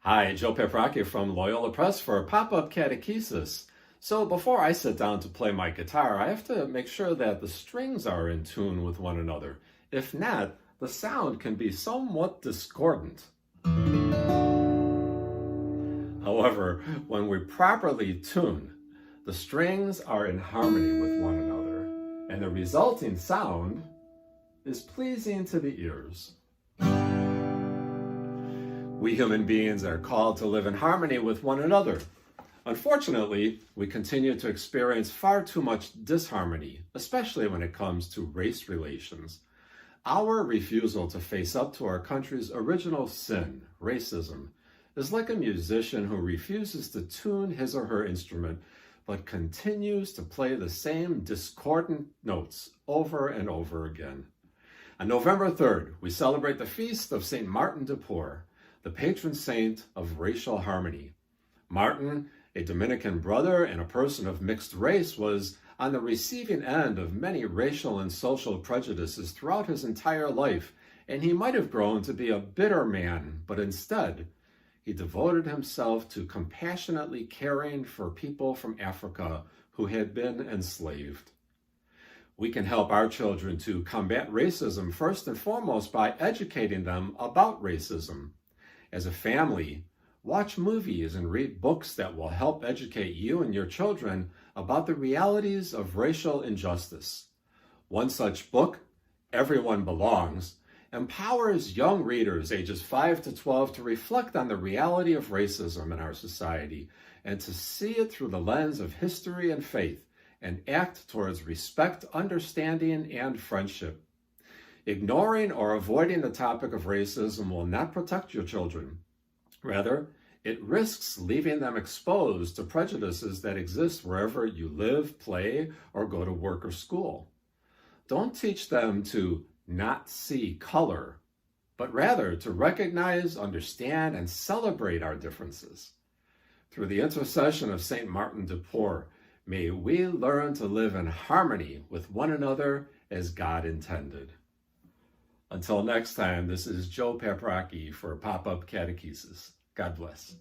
Hi, Joe Peprocki from Loyola Press for Pop-Up Catechesis. So before I sit down to play my guitar, I have to make sure that the strings are in tune with one another. If not, the sound can be somewhat discordant. However, when we properly tune, the strings are in harmony with one another, and the resulting sound is pleasing to the ears. We human beings are called to live in harmony with one another. Unfortunately, we continue to experience far too much disharmony, especially when it comes to race relations. Our refusal to face up to our country's original sin, racism, is like a musician who refuses to tune his or her instrument, but continues to play the same discordant notes over and over again. On November 3rd, we celebrate the feast of St. Martin de Porres, the patron saint of racial harmony. Martin, a Dominican brother and a person of mixed race, was on the receiving end of many racial and social prejudices throughout his entire life, and he might have grown to be a bitter man, but instead, he devoted himself to compassionately caring for people from Africa who had been enslaved. We can help our children to combat racism first and foremost by educating them about racism. As a family, watch movies and read books that will help educate you and your children about the realities of racial injustice. One such book, Everyone Belongs, empowers young readers ages 5 to 12 to reflect on the reality of racism in our society and to see it through the lens of history and faith and act towards respect, understanding, and friendship. Ignoring or avoiding the topic of racism will not protect your children. Rather, it risks leaving them exposed to prejudices that exist wherever you live, play, or go to work or school. Don't teach them to not see color, but rather to recognize, understand, and celebrate our differences. Through the intercession of St. Martin de Porres, may we learn to live in harmony with one another as God intended. Until next time, this is Joe Peprocki for Pop-Up Catechesis. God bless.